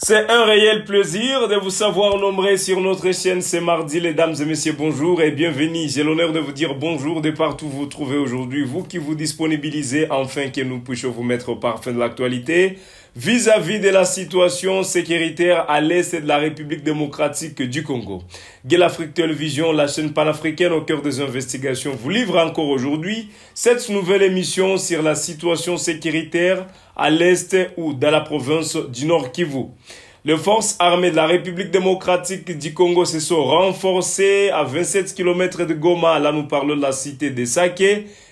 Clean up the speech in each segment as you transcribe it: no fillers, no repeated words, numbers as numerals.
C'est un réel plaisir de vous savoir nombreux sur notre chaîne. C'est mardi, mesdames et messieurs, bonjour et bienvenue. J'ai l'honneur de vous dire bonjour de partout où vous vous trouvez aujourd'hui. Vous qui vous disponibilisez afin que nous puissions vous mettre au parfum de l'actualité vis-à-vis de la situation sécuritaire à l'est de la République démocratique du Congo. Gueule Afrique Télévision, la chaîne panafricaine au cœur des investigations, vous livre encore aujourd'hui cette nouvelle émission sur la situation sécuritaire à l'est ou dans la province du Nord Kivu. Les forces armées de la République démocratique du Congo se sont renforcées à 27 km de Goma. Là, nous parlons de la cité de Sake.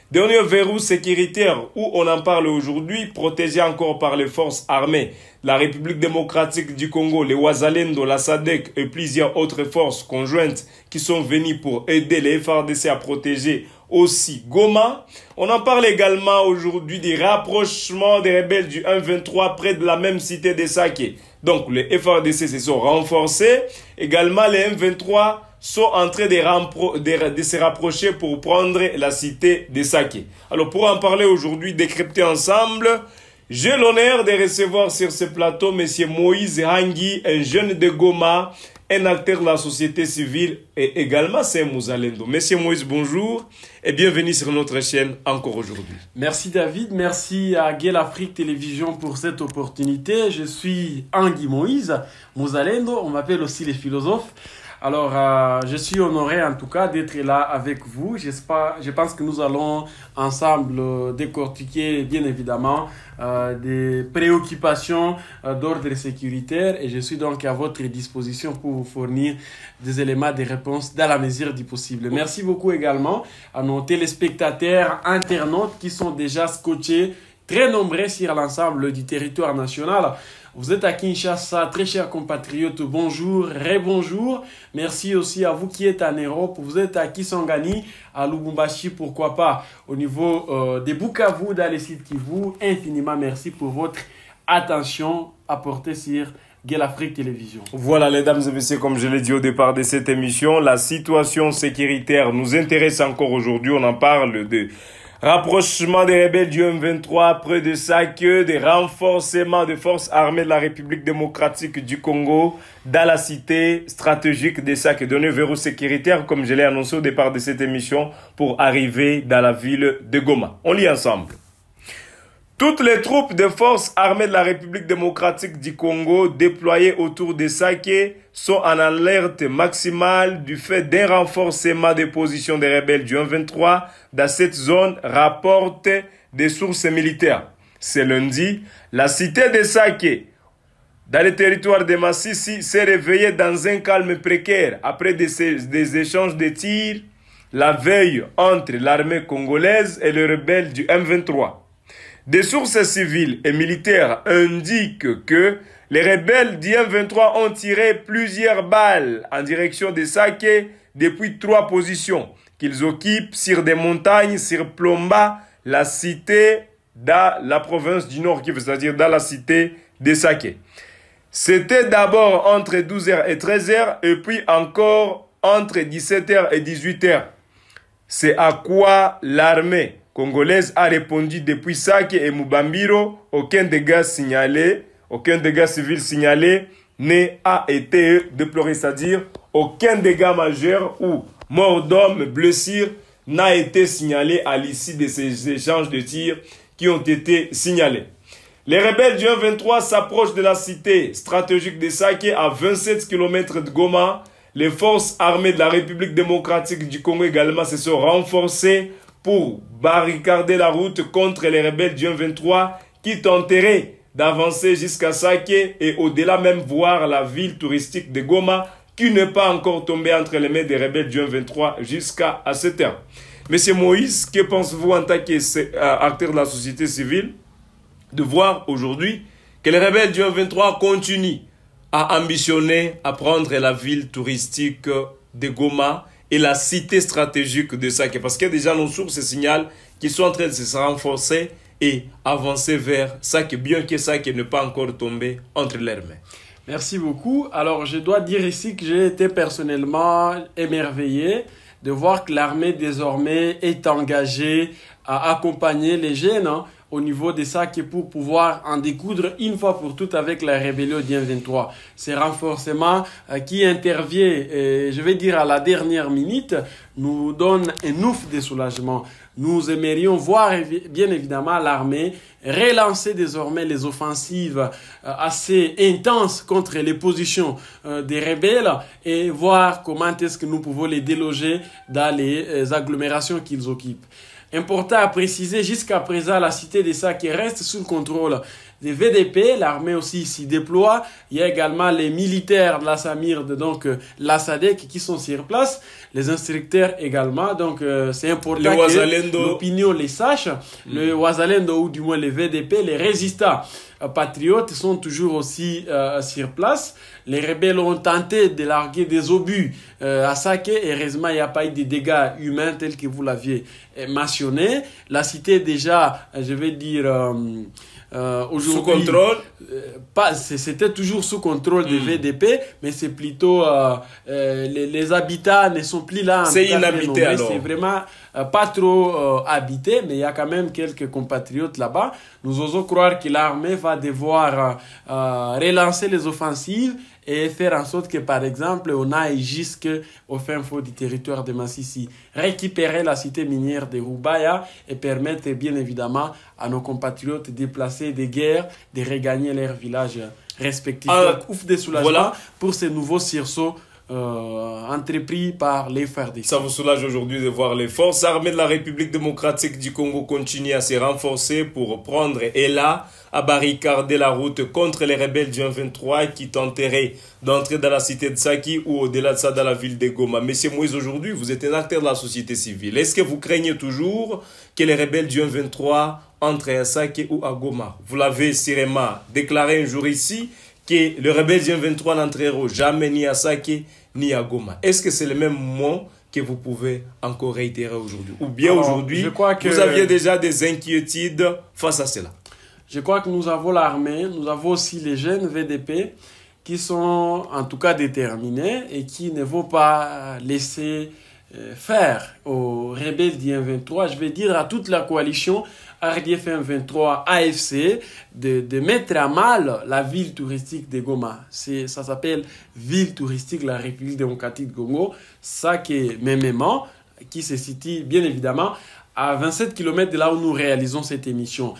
Dernier verrou sécuritaire où on en parle aujourd'hui, protégé encore par les forces armées de la République démocratique du Congo, les Wazalendo, la SADC et plusieurs autres forces conjointes qui sont venues pour aider les FARDC à protéger aussi Goma. On en parle également aujourd'hui des rapprochements des rebelles du M23 près de la même cité de Sake. Donc les FARDC se sont renforcés. Également les M23 sont en train de se rapprocher pour prendre la cité de Sake. Alors pour en parler aujourd'hui, décrypter ensemble, j'ai l'honneur de recevoir sur ce plateau M. Moïse Hangi, un jeune de Goma, un acteur de la société civile et également c'est Mouzalendo. Monsieur Moïse, bonjour et bienvenue sur notre chaîne encore aujourd'hui. Merci David, merci à Gueule Afrique Télévision pour cette opportunité. Je suis Hangi Moïse, Mouzalendo, on m'appelle aussi les philosophes. Alors, je suis honoré en tout cas d'être là avec vous. Je pense que nous allons ensemble décortiquer bien évidemment des préoccupations d'ordre sécuritaire et je suis donc à votre disposition pour vous fournir des éléments de réponse dans la mesure du possible. Merci beaucoup également à nos téléspectateurs, internautes qui sont déjà scotchés, très nombreux sur l'ensemble du territoire national. Vous êtes à Kinshasa, très chers compatriotes, bonjour, rebonjour. Merci aussi à vous qui êtes en Europe. Vous êtes à Kisangani, à Lubumbashi, pourquoi pas. Au niveau des Bukavu, dans les sites Kivu, infiniment merci pour votre attention apportée sur Gueule Afrique Télévision. Voilà, mesdames et messieurs, comme je l'ai dit au départ de cette émission, la situation sécuritaire nous intéresse encore aujourd'hui. On en parle de rapprochement des rebelles du M23 près de Sake, des renforcements des forces armées de la République démocratique du Congo dans la cité stratégique de Sake. Donner verrou sécuritaire, comme je l'ai annoncé au départ de cette émission, pour arriver dans la ville de Goma. On lit ensemble. Toutes les troupes des forces armées de la République démocratique du Congo déployées autour de Sake sont en alerte maximale du fait d'un renforcement des positions des rebelles du M23 dans cette zone, rapportent des sources militaires. Ce lundi, la cité de Sake, dans le territoire de Massissi, s'est réveillée dans un calme précaire après des échanges de tirs la veille entre l'armée congolaise et les rebelles du M23. Des sources civiles et militaires indiquent que les rebelles du M23 ont tiré plusieurs balles en direction de Sake depuis 3 positions qu'ils occupent sur des montagnes surplombant la cité dans la province du Nord Kivu, c'est-à-dire dans la cité de Sake. C'était d'abord entre 12h et 13h et puis encore entre 17h et 18h. C'est à quoi l'armée congolaise a répondu depuis Sake et Mubambiro. Aucun dégât civil signalé n'a été déploré, c'est-à-dire aucun dégât majeur ou mort d'homme, blessure n'a été signalé à l'issue de ces échanges de tirs qui ont été signalés. Les rebelles du M23 s'approchent de la cité stratégique de Sake à 27 km de Goma. Les forces armées de la République démocratique du Congo également se sont renforcées pour barricader la route contre les rebelles du M23 qui tenteraient d'avancer jusqu'à Sake et au-delà même voir la ville touristique de Goma qui n'est pas encore tombée entre les mains des rebelles du M23 jusqu'à cette heure. Monsieur Moïse, que pensez-vous en tant qu'acteur de la société civile de voir aujourd'hui que les rebelles du M23 continuent à ambitionner à prendre la ville touristique de Goma et la cité stratégique de Sake, parce que déjà nos sources signalent qu'ils sont en train de se renforcer et avancer vers Sake, bien que Sake ne pas encore tombé entre leurs mains. Merci beaucoup. Alors, je dois dire ici que j'ai été personnellement émerveillé de voir que l'armée désormais est engagée à accompagner les jeunes au niveau de ça que pour pouvoir en découdre une fois pour toutes avec la rébellion du M23. Ces renforcements qui intervient, je vais dire à la dernière minute, nous donne un ouf de soulagement. Nous aimerions voir bien évidemment l'armée relancer désormais les offensives assez intenses contre les positions des rebelles et voir comment est-ce que nous pouvons les déloger dans les agglomérations qu'ils occupent. Important à préciser, jusqu'à présent, la cité de Sake reste sous le contrôle des VDP. L'armée aussi s'y déploie. Il y a également les militaires de la Samir, donc la SADC, qui sont sur place. Les instructeurs également. Donc, c'est important que l'opinion les sache. Le Ouazalendo, ou du moins les VDP, les résistants patriotes sont toujours aussi sur place. Les rebelles ont tenté de larguer des obus à Sake. Heureusement, il n'y a pas eu de dégâts humains tels que vous l'aviez mentionné. La cité déjà, je vais dire, aujourd'hui, sous contrôle. C'était toujours sous contrôle des VDP, mais c'est plutôt les habitants ne sont plus là. C'est inhabité alors. C'est vraiment pas trop habité, mais il y a quand même quelques compatriotes là-bas. Nous osons croire que l'armée va devoir relancer les offensives et faire en sorte que, par exemple, on aille jusqu'au fin fond du territoire de Massissi, récupérer la cité minière de Rubaya et permettre, bien évidemment, à nos compatriotes déplacés de guerre de regagner leurs villages respectifs. Donc, ouf de soulagement voilà pour ces nouveaux sursauts entrepris par les FARDC. Ça vous soulage aujourd'hui de voir les forces armées de la République démocratique du Congo continuer à se renforcer pour prendre et là à barricader la route contre les rebelles du M23 qui tenteraient d'entrer dans la cité de Saki ou au-delà de ça dans la ville de Goma. Monsieur Moïse, aujourd'hui, vous êtes un acteur de la société civile. Est-ce que vous craignez toujours que les rebelles du M23 entrent à Saki ou à Goma? Vous l'avez sûrement déclaré un jour ici que les rebelles du M23 n'entreront jamais ni à Sake ni à Goma. Est-ce que c'est le même mot que vous pouvez encore réitérer aujourd'hui? Ou bien aujourd'hui, vous aviez déjà des inquiétudes face à cela? Je crois que nous avons l'armée, nous avons aussi les jeunes VDP qui sont en tout cas déterminés et qui ne vont pas laisser faire aux rebelles du M23, je vais dire à toute la coalition RDF M23 AFC de mettre à mal la ville touristique de Goma. Ça s'appelle ville touristique de la République démocratique de Congo, ça qui est Memema, qui se situe bien évidemment à 27 km de là où nous réalisons cette émission.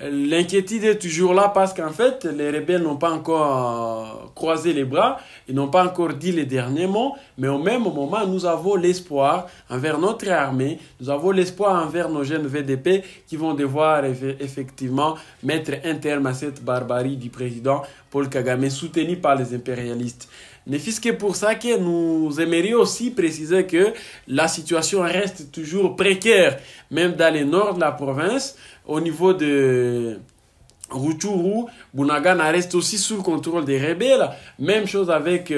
L'inquiétude est toujours là parce qu'en fait, les rebelles n'ont pas encore croisé les bras, ils n'ont pas encore dit les derniers mots, mais au même moment, nous avons l'espoir envers notre armée, nous avons l'espoir envers nos jeunes VDP qui vont devoir effectivement mettre un terme à cette barbarie du président Paul Kagame soutenu par les impérialistes. Ne fût-ce que pour ça que nous aimerions aussi préciser que la situation reste toujours précaire, même dans le nord de la province. Au niveau de Rutshuru, Bunagana reste aussi sous le contrôle des rebelles. Même chose avec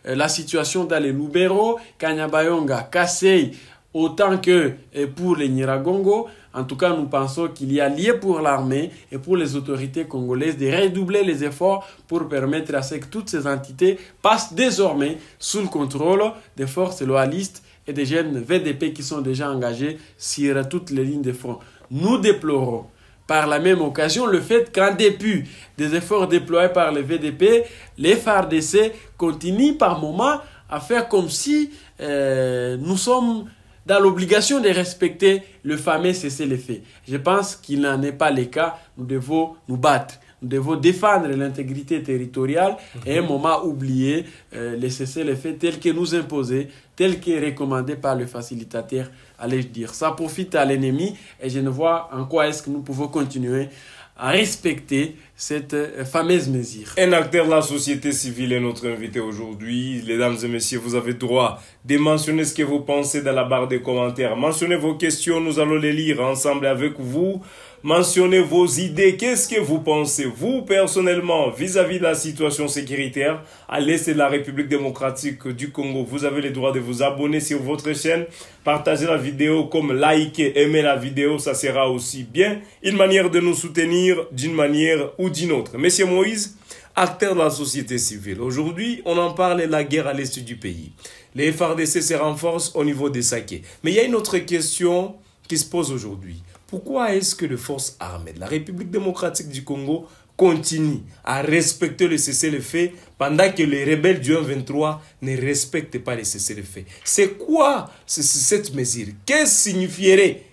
la situation dans les Lubero, Kanyabayonga, Kasei, autant que pour les Nyiragongo. En tout cas, nous pensons qu'il y a lieu pour l'armée et pour les autorités congolaises de redoubler les efforts pour permettre à ce que toutes ces entités passent désormais sous le contrôle des forces loyalistes et des jeunes VDP qui sont déjà engagés sur toutes les lignes de front. Nous déplorons par la même occasion le fait qu'en dépit des efforts déployés par les VDP, les FARDC continuent par moments à faire comme si nous sommes dans l'obligation de respecter le fameux cessez-le-feu. Je pense qu'il n'en est pas le cas. Nous devons nous battre. Nous devons défendre l'intégrité territoriale et à un moment oublier les cessez-le-feu tels que nous imposés, tels que recommandés par le facilitateur, allais-je dire. Ça profite à l'ennemi et je ne vois en quoi est-ce que nous pouvons continuer à respecter cette fameuse mesure. Un acteur de la société civile est notre invité aujourd'hui. Mesdames et messieurs, vous avez droit de mentionner ce que vous pensez dans la barre des commentaires. Mentionnez vos questions, nous allons les lire ensemble avec vous. Mentionnez vos idées. Qu'est-ce que vous pensez, vous, personnellement, vis-à-vis de la situation sécuritaire à l'est de la République démocratique du Congo? Vous avez le droit de vous abonner sur votre chaîne, partager la vidéo, comme liker, aimer la vidéo. Ça sera aussi bien une manière de nous soutenir d'une manière ou d'une autre. Monsieur Moïse, acteur de la société civile. Aujourd'hui, on en parle de la guerre à l'est du pays. Les FARDC se renforcent au niveau des Saké. Mais il y a une autre question qui se pose aujourd'hui. Pourquoi est-ce que les forces armées de la République démocratique du Congo continuent à respecter le cessez-le-feu pendant que les rebelles du M23 ne respectent pas le cessez-le-feu? C'est quoi cette mesure? Qu'est-ce que signifierait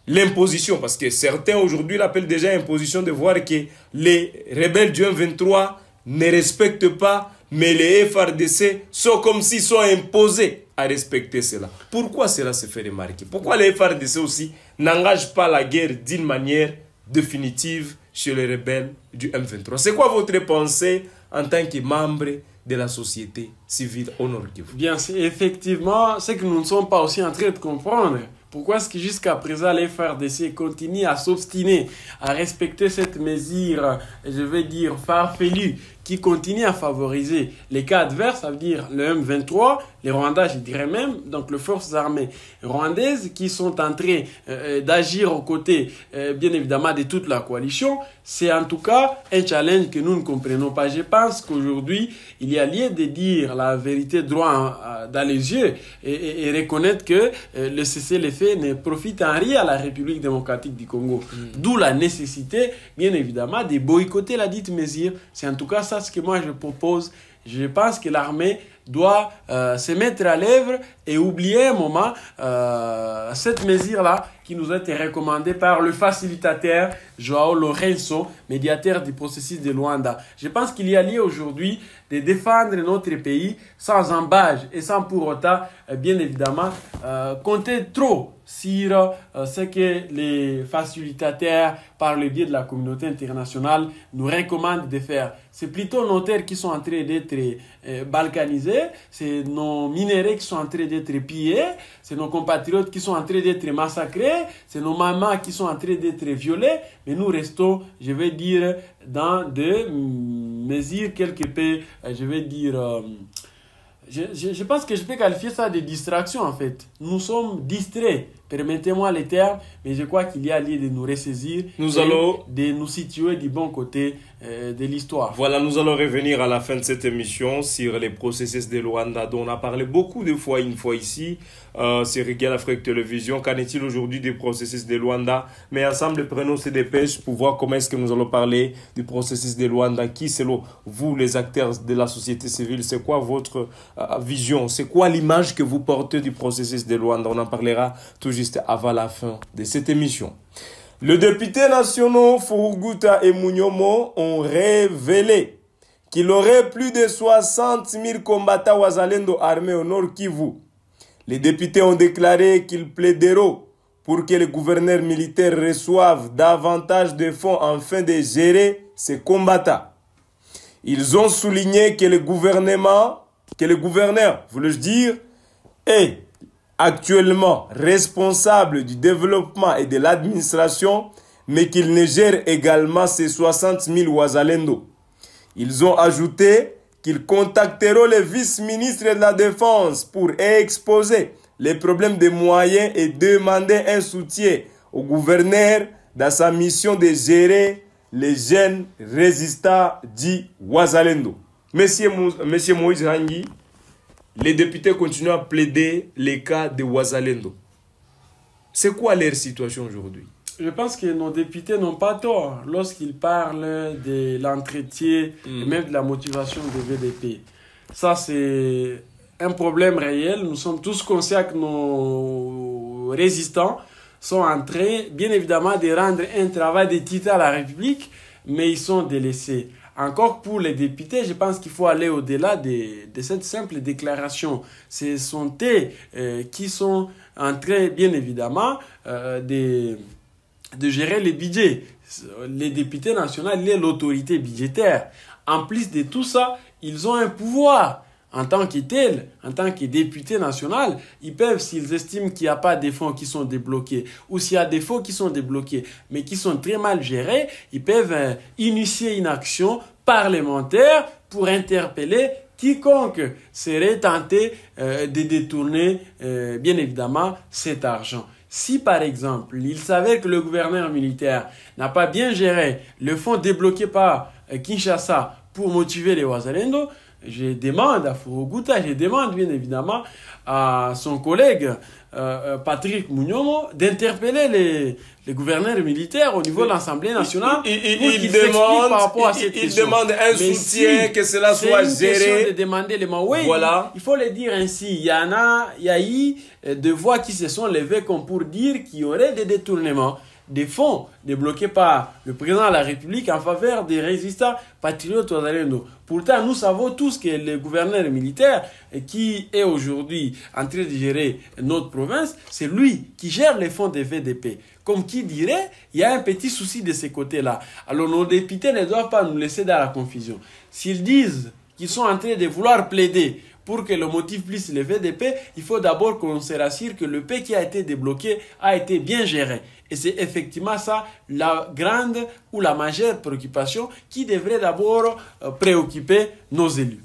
l'imposition? Parce que certains aujourd'hui l'appellent déjà imposition, de voir que les rebelles du M23 ne respectent pas, mais les FRDC sont comme s'ils sont imposés à respecter cela. Pourquoi cela se fait remarquer? Pourquoi les FRDC aussi n'engagent pas la guerre d'une manière définitive chez les rebelles du M23? C'est quoi votre pensée en tant que membre de la société civile au Nord Kivu? Bien, c'est effectivement ce que nous ne sommes pas aussi en train de comprendre. Pourquoi est-ce que jusqu'à présent les FRDC continuent à s'obstiner à respecter cette mesure, je vais dire, farfelue, qui continue à favoriser les cas adverses, ça veut dire le M23, les Rwandais, je dirais même, donc les forces armées rwandaises qui sont en train d'agir aux côtés, bien évidemment, de toute la coalition. C'est en tout cas un challenge que nous ne comprenons pas. Je pense qu'aujourd'hui, il y a lieu de dire la vérité droit dans les yeux et reconnaître que le cessez-le-feu ne profite en rien à la République démocratique du Congo. D'où la nécessité, bien évidemment, de boycotter la dite mesure. C'est en tout cas ça ce que moi je propose. Je pense que l'armée doit se mettre à l'œuvre et oublier un moment cette mesure-là qui nous a été recommandée par le facilitateur Joao Lourenço, médiateur du processus de Luanda. Je pense qu'il y a lieu aujourd'hui de défendre notre pays sans embâche et sans pour autant, bien évidemment, compter trop sur ce que les facilitateurs, par le biais de la communauté internationale, nous recommandent de faire. C'est plutôt nos terres qui sont en train d'être balkanisées, c'est nos minéraux qui sont en train d'être pillés, c'est nos compatriotes qui sont en train d'être massacrés, c'est nos mamans qui sont en train d'être violées, mais nous restons, je vais dire, dans des mesures quelque peu, je vais dire... Je pense que je peux qualifier ça de distraction en fait. Nous sommes distraits, permettez-moi les termes, mais je crois qu'il y a lieu de nous ressaisir, de nous situer du bon côté de l'histoire. Voilà, nous allons revenir à la fin de cette émission sur les processus de Luanda dont on a parlé beaucoup de fois, une fois ici, sur Gueule Afrique Télévision. Qu'en est-il aujourd'hui des processus de Luanda? Mais ensemble, prenons ces dépêches pour voir comment est-ce que nous allons parler du processus de Luanda. Qui, selon vous, les acteurs de la société civile, c'est quoi votre vision? C'est quoi l'image que vous portez du processus de Luanda? On en parlera tout juste avant la fin de cette émission. Le député national Furuguta et Munyomo ont révélé qu'il aurait plus de 60 000 combattants wazalendo armés au Nord Kivu. Les députés ont déclaré qu'ils plaideront pour que les gouverneurs militaires reçoivent davantage de fonds afin de gérer ces combattants. Ils ont souligné que le gouverneur, voulais-je dire, est actuellement responsable du développement et de l'administration, mais qu'il ne gère également ces 60 000 wazalendo. Ils ont ajouté qu'ils contacteront les vice-ministres de la Défense pour exposer les problèmes de moyens et demander un soutien au gouverneur dans sa mission de gérer les jeunes résistants dits wazalendo. Monsieur Moïse Hangi, les députés continuent à plaider les cas de wazalendo. C'est quoi leur situation aujourd'hui? Je pense que nos députés n'ont pas tort lorsqu'ils parlent de l'entretien et même de la motivation des VDP. Ça, c'est un problème réel. Nous sommes tous conscients que nos résistants sont en train, bien évidemment, de rendre un travail de titre à la République, mais ils sont délaissés. Encore pour les députés, je pense qu'il faut aller au-delà de cette simple déclaration. Ce sont eux qui sont en train, bien évidemment, de gérer les budgets. Les députés nationaux, il y a l'autorité budgétaire. En plus de tout ça, ils ont un pouvoir. En tant que tel, en tant que député national, ils peuvent, s'ils estiment qu'il n'y a pas de fonds qui sont débloqués, ou s'il y a des fonds qui sont débloqués, mais qui sont très mal gérés, ils peuvent initier une action parlementaire pour interpeller quiconque serait tenté de détourner, bien évidemment, cet argent. Si, par exemple, il s'avère que le gouverneur militaire n'a pas bien géré le fonds débloqué par Kinshasa pour motiver les wazalendo, je demande à Furuguta, je demande bien évidemment à son collègue Patrick Munyomo d'interpeller les gouverneurs militaires au niveau de l'Assemblée nationale il demande un soutien, que cela soit géré. De demander les mots. Oui, voilà. il faut le dire ainsi. Il y a eu des voix qui se sont levées comme pour dire qu'il y aurait des détournements des fonds débloqués par le président de la République en faveur des résistants patriotes wazalendo. Pourtant, nous savons tous que le gouverneur militaire qui est aujourd'hui en train de gérer notre province, c'est lui qui gère les fonds des VDP. Comme qui dirait, il y a un petit souci de ces côtés-là. Alors nos députés ne doivent pas nous laisser dans la confusion. S'ils disent qu'ils sont en train de vouloir plaider pour que le motif puisse le VDP, il faut d'abord qu'on se rassure que le paix qui a été débloqué a été bien géré. Et c'est effectivement ça la grande ou la majeure préoccupation qui devrait d'abord préoccuper nos élus.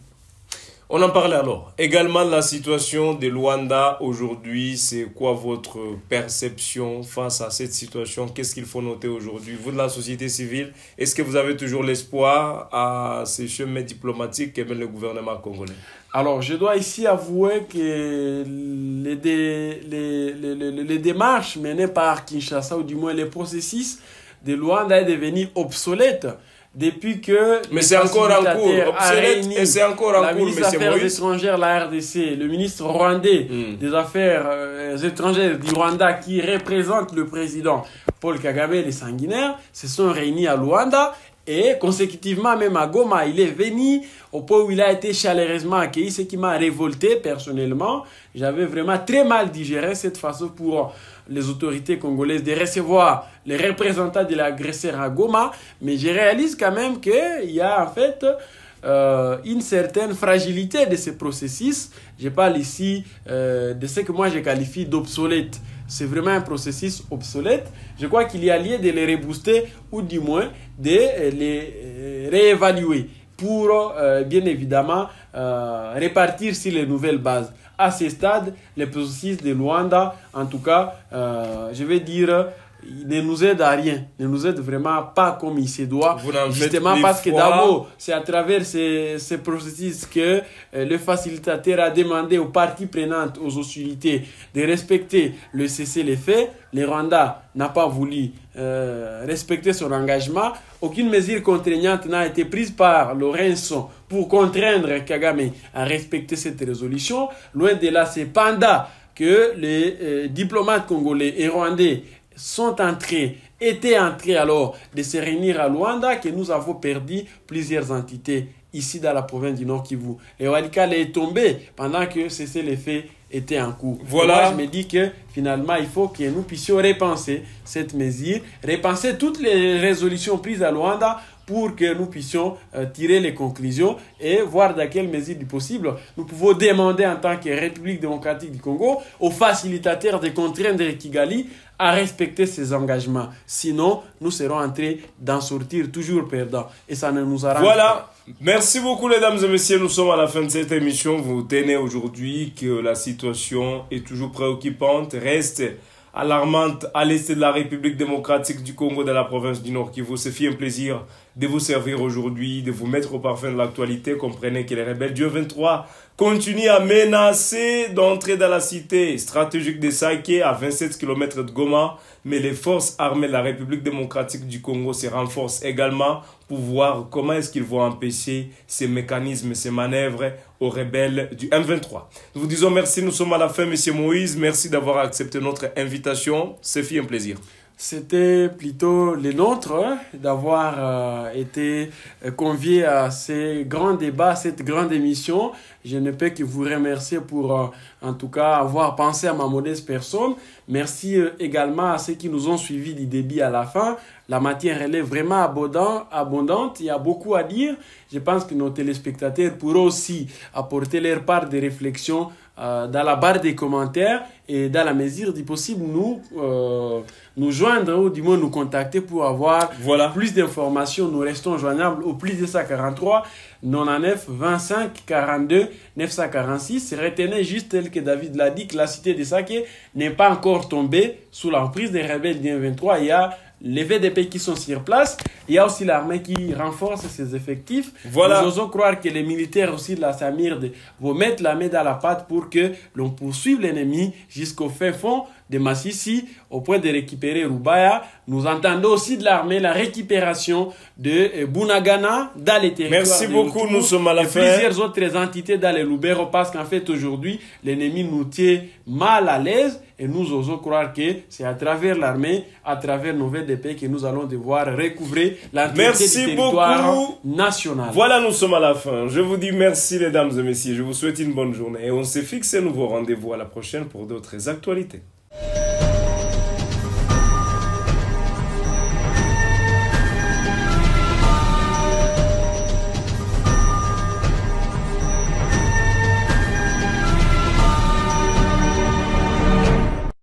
On en parlait alors. Également la situation de Luanda aujourd'hui, c'est quoi votre perception face à cette situation? Qu'est-ce qu'il faut noter aujourd'hui? Vous de la société civile, est-ce que vous avez toujours l'espoir à ces chemins diplomatiques que mène le gouvernement congolais? Alors, je dois ici avouer que les démarches menées par Kinshasa, ou du moins les processus de Luanda, est devenu obsolète. Depuis que mais c'est encore en cours, obsolète, et c'est encore en cours, la ministre des Affaires étrangères, la RDC, le ministre rwandais des Affaires étrangères du Rwanda qui représente le président Paul Kagame, les sanguinaires, se sont réunis à Luanda. Et consécutivement, même à Goma, il est venu au point où il a été chaleureusement accueilli, ce qui m'a révolté personnellement. J'avais vraiment très mal digéré cette façon pour les autorités congolaises de recevoir les représentants de l'agresseur à Goma. Mais je réalise quand même qu'il y a en fait une certaine fragilité de ce processus. Je parle ici de ce que moi je qualifie d'obsolète. C'est vraiment un processus obsolète. Je crois qu'il y a lieu de les rebooster ou du moins de les réévaluer pour bien évidemment répartir sur les nouvelles bases. À ce stade, les processus de Luanda, en tout cas, je vais dire, ne nous aide à rien, ne nous aide vraiment pas comme il se doit, justement parce que d'abord, c'est à travers ces processus que le facilitateur a demandé aux parties prenantes, aux hostilités, de respecter le cessez-le-feu. Le Rwanda n'a pas voulu respecter son engagement. Aucune mesure contraignante n'a été prise par Lorenzo pour contraindre Kagame à respecter cette résolution. Loin de là, c'est pendant que les diplomates congolais et rwandais étaient entrés alors de se réunir à Luanda que nous avons perdu plusieurs entités ici dans la province du Nord Kivu. Et Walikale est tombé pendant que cessez-le-feu était en cours. Voilà. Moi, je me dis que finalement, il faut que nous puissions repenser cette mesure, repenser toutes les résolutions prises à Luanda pour que nous puissions tirer les conclusions et voir dans quelle mesure du possible nous pouvons demander en tant que République démocratique du Congo aux facilitateurs de contraindre Kigali à respecter ses engagements. Sinon, nous serons en train d'en sortir toujours perdants. Et ça ne nous arrange pas. Merci beaucoup, mesdames et messieurs. Nous sommes à la fin de cette émission. Vous tenez aujourd'hui que la situation est toujours préoccupante, reste alarmante à l'est de la République démocratique du Congo, dans la province du Nord Kivu. Ce fut un plaisir de vous servir aujourd'hui, de vous mettre au parfum de l'actualité. Comprenez que les rebelles du 23 continuent à menacer d'entrer dans la cité stratégique de Sake, à 27 km de Goma. Mais les forces armées de la République démocratique du Congo se renforcent également pour voir comment est-ce qu'ils vont empêcher ces mécanismes, ces manœuvres aux rebelles du M23. Nous vous disons merci, nous sommes à la fin, Monsieur Moïse. Merci d'avoir accepté notre invitation. Ce fut un plaisir. C'était plutôt le nôtre d'avoir été convié à ces grands débats, à cette grande émission. Je ne peux que vous remercier pour, en tout cas, avoir pensé à ma modeste personne. Merci également à ceux qui nous ont suivis du début à la fin. La matière, elle est vraiment abondante. Il y a beaucoup à dire. Je pense que nos téléspectateurs pourront aussi apporter leur part de réflexion dans la barre des commentaires et dans la mesure du possible nous joindre ou du moins nous contacter pour avoir plus d'informations. Nous restons joignables au plus de 143 99 25 42 946. Retenez juste tel que David l'a dit que la cité de Sake n'est pas encore tombée sous l'emprise des rebelles du M23. Il y a les VDP qui sont sur place. Il y a aussi l'armée qui renforce ses effectifs. Voilà. Nous osons croire que les militaires aussi de la SAMIRD vont mettre la main dans la pâte pour que l'on poursuive l'ennemi jusqu'au fin fond de Massissi, au point de récupérer Rubaya. Nous entendons aussi de l'armée la récupération de Bunagana dans les territoires. Merci beaucoup, nous sommes à la fin. Plusieurs autres entités dans les Lubero, parce qu'en fait aujourd'hui, l'ennemi nous tient mal à l'aise et nous osons croire que c'est à travers l'armée, à travers nos VDP que nous allons devoir recouvrer l'entièreté du territoire national. Voilà, nous sommes à la fin. Je vous dis merci les dames et messieurs, je vous souhaite une bonne journée et on s'est fixé un nouveau rendez-vous à la prochaine pour d'autres actualités.